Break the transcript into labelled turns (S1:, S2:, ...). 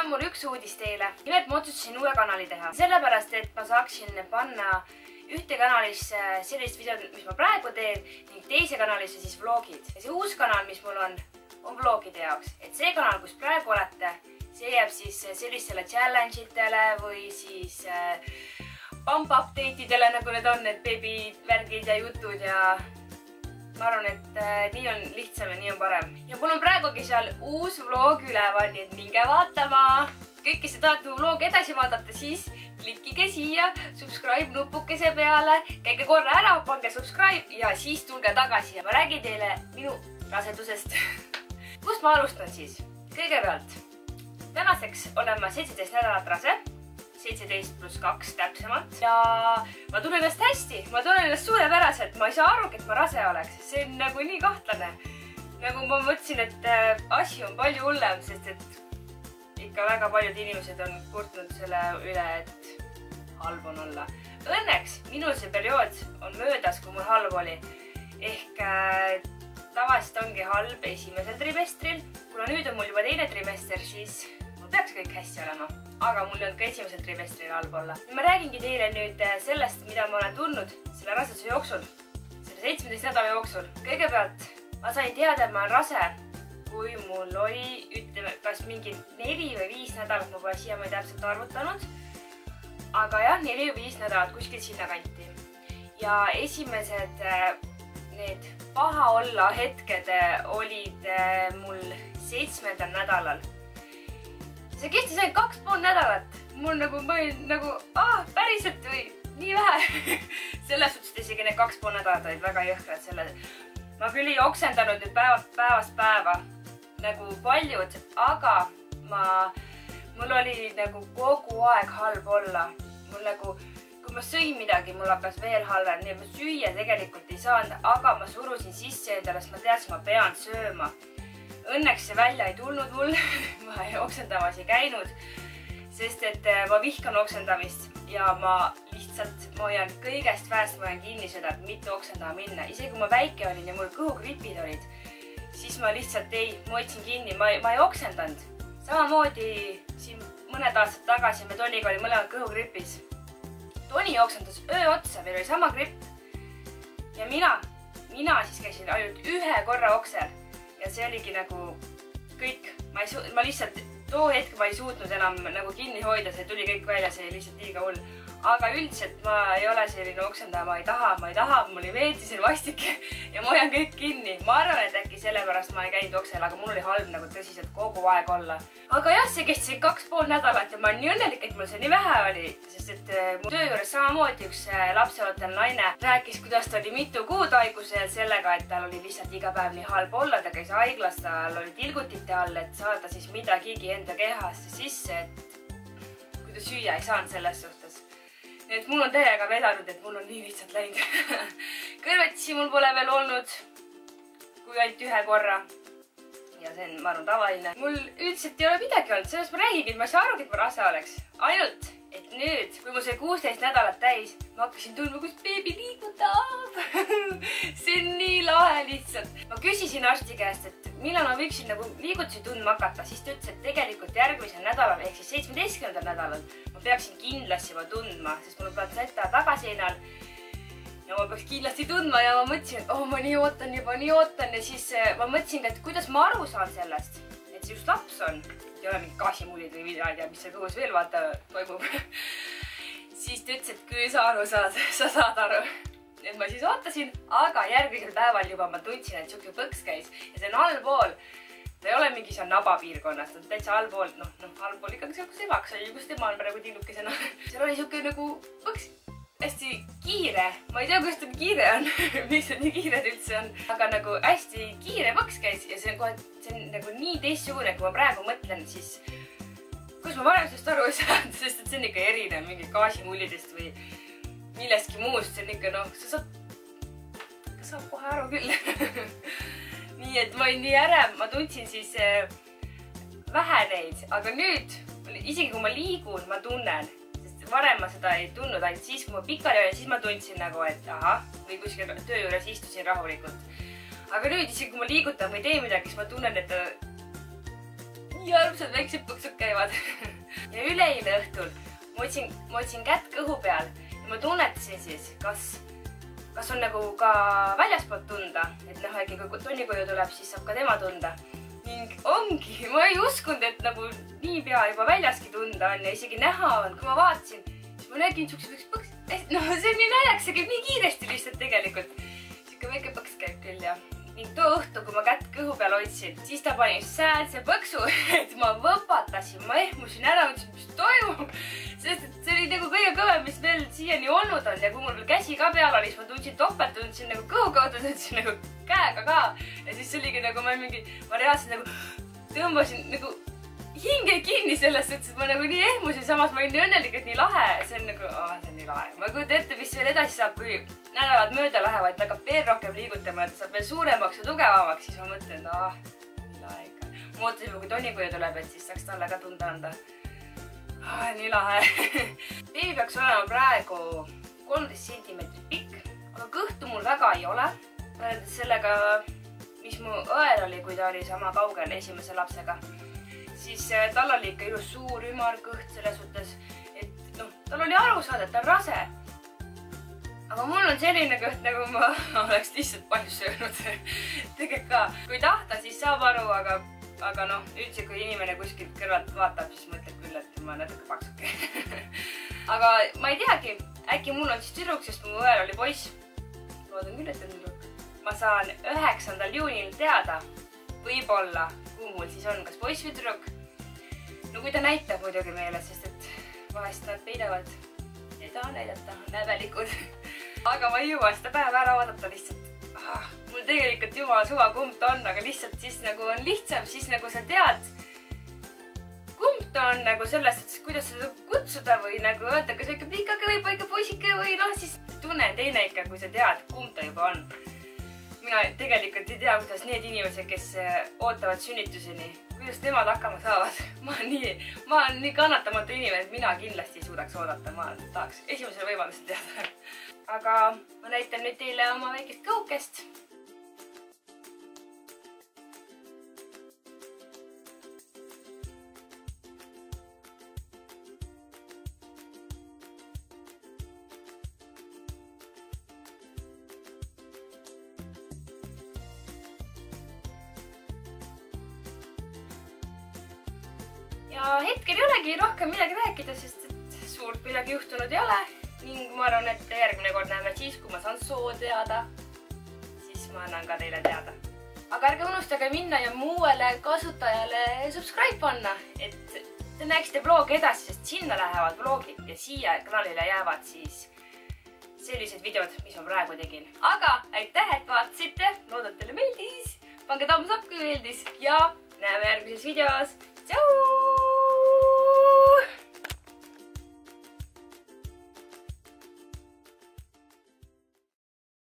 S1: on mul üks uudis teile. Nimelt ma otsustasin uue kanali teha. Sellepärast, et ma saaksin panna ühte kanalisse sellist videod, mis ma praegu teen, ning teise kanalisse siis vlogid. Ja see uus kanal, mis mul on vlogide jaoks. Et see kanal, kus praegu olete, see jääb siis sellistele challenge itele või siis pump update idele, nagu need on, need beebivärgid ja jutud ja ma arvan, et nii on lihtsam ja nii on parem. Ja mul on praegugi seal uus vlog üleval, nii et minge vaatama. Kõik, kes te tahate mu vlogi edasi vaadata, siis klikkige siia subscribe nupukese peale. Käige korra ära, pange subscribe ja siis tulge tagasi. Ja ma räägin teile minu rasedusest. Kust ma alustan siis? Kõigepealt, tänaseks olen ma 17 nädalat rase. 17+2 täpsemalt. Ja ma tunnen ennast hästi. Ma tunnen ennast suurepäraselt. Ma ei saa aru, et ma rase oleks. See on nagu nii kahtlane. Nagu ma mõtlesin, et asi on palju hullem, sest et ikka väga paljud inimesed on kurtnud selle üle, et halb on olla. Õnneks minul see periood on möödas, kui mul halb oli. Ehk tavaliselt ongi halb esimesel trimestril. Kuna nüüd on mul juba teine trimester, siis mul peaks kõik hästi olema. Aga mul on ka esimesel trimestril halb olla. Ma räägingi teile nüüd sellest, mida ma olen tundnud selle raseduse jooksul. Selle 17 nädala jooksul. Kõigepealt ma sain teada, et ma olen rase, kui mul oli, ütleme, kas mingi 4 või 5 nädalat, ma pole siia ma ei täpselt arvutanud. Aga jah, 4 või 5 nädalat kuskil sinna kanti. Ja esimesed need paha olla hetked olid mul 7. nädalal. See kestis ainult 2,5 nädalat. Mul nagu, ma olin nagu, päriselt või nii vähe. Selles suhtes isegi need 2,5 nädalat olid väga jõhkrad. Ma küll ei oksendanud nüüd päevast päeva nagu paljud, aga mul oli nagu kogu aeg halb olla. Mul nagu, kui ma sõin midagi, mul hakkas veel halvem. Nii, ma süüa tegelikult ei saanud, aga ma surusin sisse endale, sest ma teadsin, ma pean sööma. Õnneks see välja ei tulnud mul, ma oksendamas ei käinud, sest et ma vihkan oksendamist ja ma hoian kõigest väest, ma hoian kinni seda, et mitte oksendama minna. Isegi kui ma väike olin ja mul kõhugripid olid, siis ma lihtsalt ma hoidsin kinni, ma ei oksendanud. Samamoodi siin mõned aastad tagasi me Toniga oli mõlemad kõhugripis. Toni oksendas öö otsa, meil oli sama gripp. Ja mina siis käisin ainult ühe korra oksel. Ja see oligi nagu kõik, ma lihtsalt too hetk ma ei suutnud enam nagu kinni hoida, see tuli kõik välja, see oli lihtsalt liiga hull. Aga üldiselt ma ei ole selline oksendaja, ma ei taha, mul ei meeldi see vastik ja ma hoian kõik kinni. Ma arvan, et äkki sellepärast ma ei käinud oksel, aga mul oli halb nagu tõsiselt kogu aeg olla. Aga jah, see kestis 2,5 nädalat ja ma olen nii õnnelik, et mul see nii vähe oli, sest et mu töö juures samamoodi üks lapseootel naine rääkis, kuidas ta oli mitu kuud haigusel sellega, et tal oli lihtsalt iga päev nii halb olla, ta käis haiglas, tal oli tilgutite all, et saada siis midagigi enda kehasse sisse, et kui ta süüa ei saanud selles suhtes. Nii et mul on täiega vedanud, et mul on nii lihtsalt läinud. Kõrvetisi mul pole veel olnud, kui ainult ühe korra. Ja see on, ma arvan, tavaline. Mul üldiselt ei ole midagi olnud, sellest ma räägin, et ma ei saa aru, et ma rase oleks. Ainult, et nüüd, kui mul see 16 nädalat täis, ma hakkasin tundma, kus beebi liigutab. See on nii lahe lihtsalt. Ma küsisin arsti käest, et millal ma võiksin nagu liigutusi tundma hakata, siis ta ütles, et tegelikult järgmisel nädalal, ehk siis 17. nädalal, ma peaksin kindlasti juba tundma, sest mul on platsenta tagaseinal ja ma peaks kindlasti tundma ja ma mõtlesin, et ma nii ootan ja siis ma mõtlesin ka, et kuidas ma aru saan sellest, et see just laps on, ei ole mingi gaasimullid või midagi, mis seal kõhus veel vaata toimub. Siis ta ütles, et küll sa aru saad, sa saad aru. Et ma siis ootasin, aga järgmisel päeval juba ma tundsin, et siuke põks käis ja see on allpool. Ta ei ole mingi seal nabapiirkonnas, ta on täitsa allpool, allpool ikkagi seal, kus emaks oli, kus tema on praegu tillukesena. Seal oli siuke nagu põks hästi kiire, ma ei tea, kus ta kiire on, miks ta nii kiired üldse on, aga nagu hästi kiire põks käis ja see on nagu nii teistsugune, kui ma praegu mõtlen, siis kus ma varem sellest aru ei saanud, sest et see on ikka erinev mingi gaasimullidest või millestki muust, see on ikka, sa saab kohe aru küll. Nii, et ma olin nii ärev, ma tundsin siis vähe neid, aga nüüd, isegi kui ma liigun, ma tunnen, sest varem ma seda ei tundnud, ainult siis, kui ma pikali olin, siis ma tundsin nagu, et või kuskil töö juures istusin rahulikult. Aga nüüd, isegi kui ma liigutan või teen midagi, siis ma tunnen, et nii armsad väiksed põksud käivad. Ja üleeile õhtul ma otsin kätt kõhu peal ja ma tunnetasin siis, kas on nagu ka väljaspoolt tunda, et noh, äkki kui Tonni koju tuleb, siis saab ka tema tunda. Ning ongi, ma ei uskunud, et nagu niipea juba väljaski tunda on ja isegi näha on, kui ma vaatasin, siis ma nägin siuksed põks. No see on nii naljakas, see käib nii kiiresti lihtsalt tegelikult. Siuke väike põks käib küll ja. Ning too õhtu, kui ma kätt kõhu peal hoidsin, siis ta pani säälse põksu, et ma võpatasin, ma ehmusin ära, mõtlesin, mis toimub. Sest et see oli nagu kõige kõvem, mis veel siiani olnud on ja kui mul käsi ka peal oli, siis ma tundsin topelt, tundsin nagu kõhu kaudu, tundsin nagu käega ka. Ja siis oligi nagu ma reaalselt nagu tõmbasin nagu hinge kinni selles suhtes, et ma nagu nii ehmusin, samas ma olin nii õnnelik, et nii lahe. See on nagu, see on nii lahe. Ma kujutan ette, mis veel edasi saab, kui nädalad mööda lähevad, ta hakkab veel rohkem liigutama, et saab veel suuremaks ja tugevamaks, siis ma mõtlen, nii lahe ikka. Ma ootasin, kui Tonni koju tuleb, et siis saaks talle ka tunda anda. Nii lahe. Beebi peaks olema praegu 13 sentimeetrit pikk, aga kõhtu mul väga ei ole. Võrreldes sellega, mis mu õel oli, kui ta oli sama kaugel esimese lapsega. Siis tal oli ikka ilus suur ümar kõht selles suhtes, et noh, tal oli aru saada, et ta on rase. Aga mul on selline kõht, nagu ma oleks lihtsalt palju söönud. Tegelikult ka, kui tahta, siis saab aru, aga noh, üldse kui inimene kuskilt kõrvalt vaatab, siis mõtleb küll, et ma natuke paksuke. Aga ma ei teagi, äkki mul on siis tüdruk, sest mu õel oli poiss. Loodan küll, et on tüdruk. Ma saan 9. juunil teada, võib-olla, kuhu mul siis on, kas poiss või tüdruk. No kui ta näitab muidugi meile, sest et vahest nad peidavad, ei taha näidata, näbelikud. Aga ma ei jõua seda päeva ära vaadata lihtsalt. Mul tegelikult jumala suva, kumb ta on, aga lihtsalt siis nagu on lihtsam, siis nagu sa tead, kumb ta on nagu selles, et kuidas seda kutsuda või nagu öelda, kas ikka pikake või paika poisike või noh, siis tunne teine ikka, kui sa tead, kumb ta juba on. Mina tegelikult ei tea, kuidas need inimesed, kes ootavad sünnituseni, kuidas nemad hakkama saavad. Ma olen nii kannatamatu inimene, et mina kindlasti ei suudaks oodata. Ma tahaks esimesel võimalusel teada. Aga ma näitan nüüd teile oma väikest kõukest. Ja hetkel ei olegi rohkem midagi rääkida, sest et suurt midagi juhtunud ei ole. Ning ma arvan, et järgmine kord näeme siis, kui ma saan soo teada, siis ma annan ka teile teada. Aga ärge unustage minna ja muuele kasutajale subscribe panna, et te näeksite vlogi edasi, sest sinna lähevad vlogid ja siia kanalile jäävad siis sellised videod, mis ma praegu tegin. Aga aitäh, et vaatasite, loodan teile meeldis. Pange thumbs up, kui meeldis ja näeme järgmises videos. Tšau!